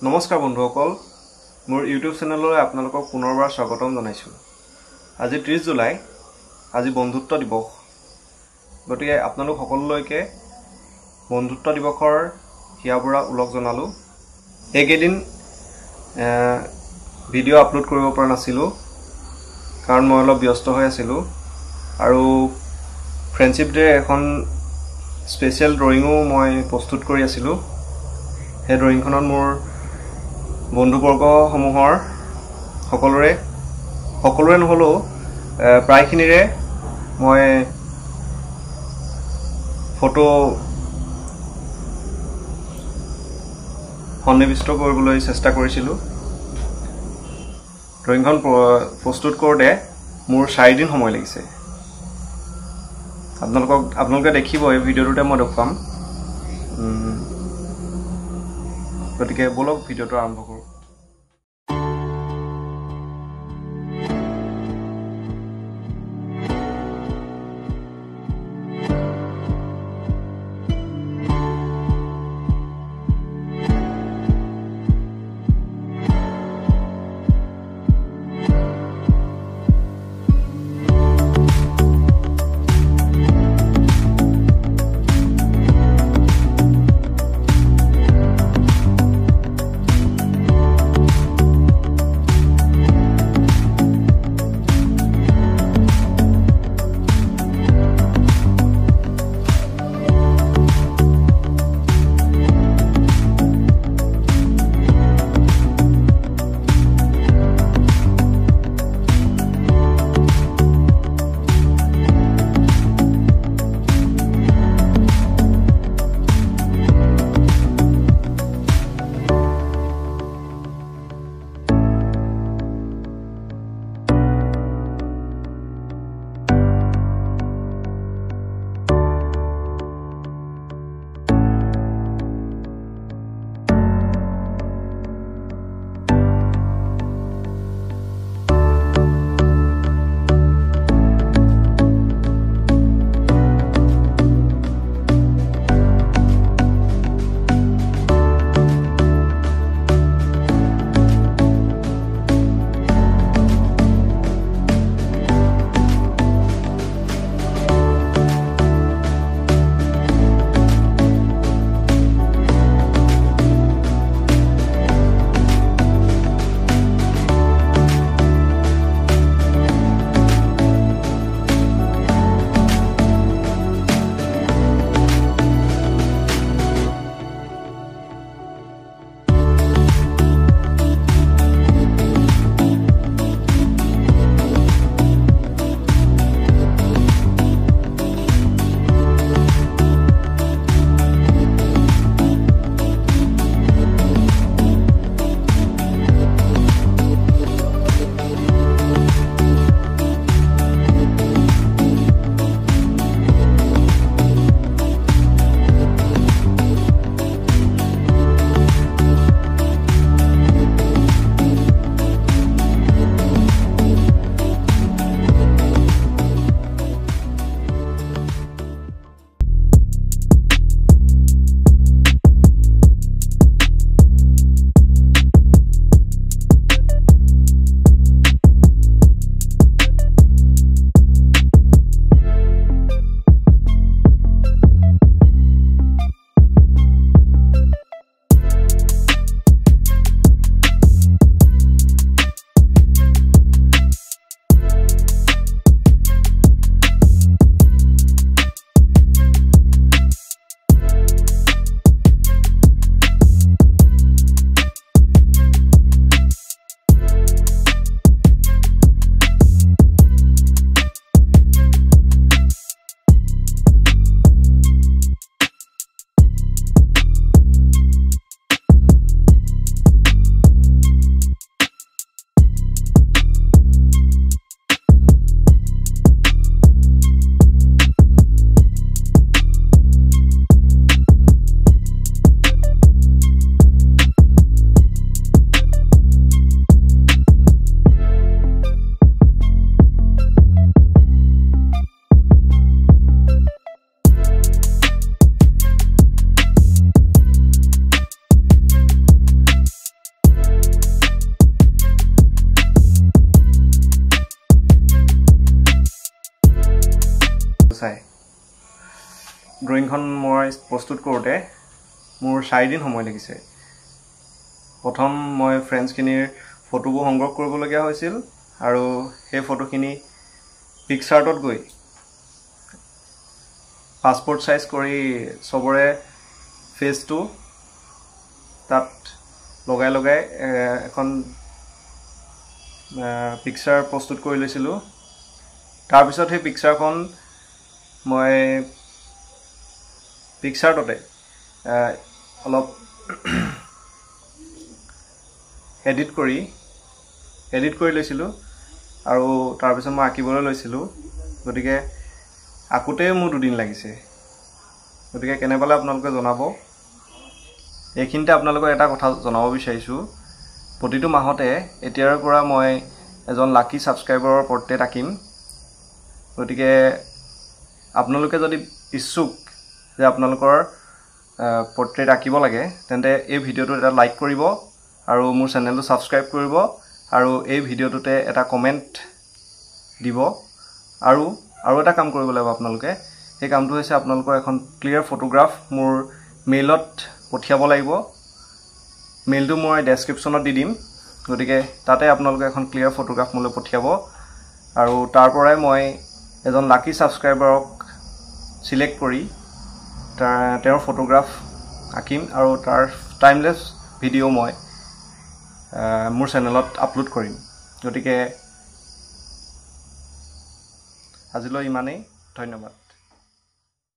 নমস্কাৰ বন্ধুসকল, মোৰ ইউটিউব চেনেললৈ আপোনালোকক পুনৰবাৰ স্বাগতম জনাইছোঁ। আজি 30 জুলাই, আজি বন্ধুত্ব দিৱস। গতিকে আপোনালোক সকলোলৈকে বন্ধুত্ব দিৱসৰ হিয়াবৰা উলগ জনালোঁ। এইকেইদিন ভিডিঅ' আপলোড কৰিব পৰা নাছিলোঁ কাৰণ মই অলপ ব্যস্ত হৈ আছিলোঁ আৰু ফ্ৰেণ্ডশ্বিপ ডে এখন স্পেচিয়েল ড্ৰয়িঙো মই প্ৰস্তুত কৰি আছিলোঁ। সেই ড্ৰয়িংখনত মোৰ বন্ধুবৰ্গসমূহৰ সকলোৰে নহ'লেও প্ৰায়খিনিৰে মই ফটো সন্নিৱিষ্ট কৰিবলৈ চেষ্টা কৰিছিলোঁ। ড্ৰয়িংখন প্ৰস্তুত কৰোঁতে মোৰ 4 দিন সময় লাগিছে। আপোনালোকে দেখিব, এই ভিডিঅ'টোতে মই দেখুৱাম। গতিকে বলক ভিডিঅ'টো আৰম্ভ কৰোঁ। ড্ৰয়িংখন মই প্ৰস্তুত কৰোঁতে মোৰ 4 দিন সময় লাগিছে প্ৰথম মই ফ্ৰেণ্ডছখিনিৰ ফটোবোৰ সংগ্ৰহ কৰিবলগীয়া হৈছিল আৰু সেই ফটোখিনি পিকচাৰ্টত গৈ পাছপোৰ্ট সাইজ কৰি সবৰে ফেসটো তাত লগাই লগাই এখন পিকচাৰ প্ৰস্তুত কৰি লৈছিলোঁ তাৰ পিছত সেই পিকচাৰখন মই পিকচাৰটোতে অলপ এডিট কৰি লৈছিলোঁ আৰু তাৰ পিছত মই আঁকিবলৈ লৈছিলোঁ গতিকে আঁকোতে মোৰ 2 দিন লাগিছে গতিকে কেনে পালে আপোনালোকে জনাব এইখিনিতে আপোনালোকক এটা কথা জনাব বিচাৰিছোঁ প্ৰতিটো মাহতে এতিয়াৰ পৰা মই এজন লাকি সাবস্ক্ৰাইবাৰৰ পৰ্ট্ৰেট আঁকিম গতিকে আপোনালোকে যদি ইচ্ছুক যে আপোনালোকৰ পৰ্ট্ৰেট আঁকিব লাগে তেন্তে এই ভিডিঅ'টো এটা লাইক কৰিব আৰু মোৰ চেনেলটো সাবস্ক্ৰাইব কৰিব আৰু এই ভিডিঅ'টোতে এটা কমেন্ট দিব আৰু এটা কাম কৰিব লাগিব আপোনালোকে এই কামটো হৈছে আপোনালোকৰ এখন ক্লিয়াৰ ফটোগ্ৰাফ মোৰ মেইলত পঠিয়াব লাগিব মেইলটো মই ডেসক্ৰিপচনত দি দিম গতিকে তাতে আপোনালোকে এখন ক্লিয়াৰ ফটোগ্ৰাফ মোলৈ পঠিয়াব আৰু তাৰ পৰাই মই এজন লাকি সাবস্ক্ৰাইবাৰক সিলেক্ট কৰি তেওঁৰ ফটোগ্ৰাফ আঁকিম আৰু তাৰ টাইমলেছ ভিডিঅ' মই মোৰ চেনেলত আপলোড কৰিম গতিকে আজিলৈ ইমানেই ধন্যবাদ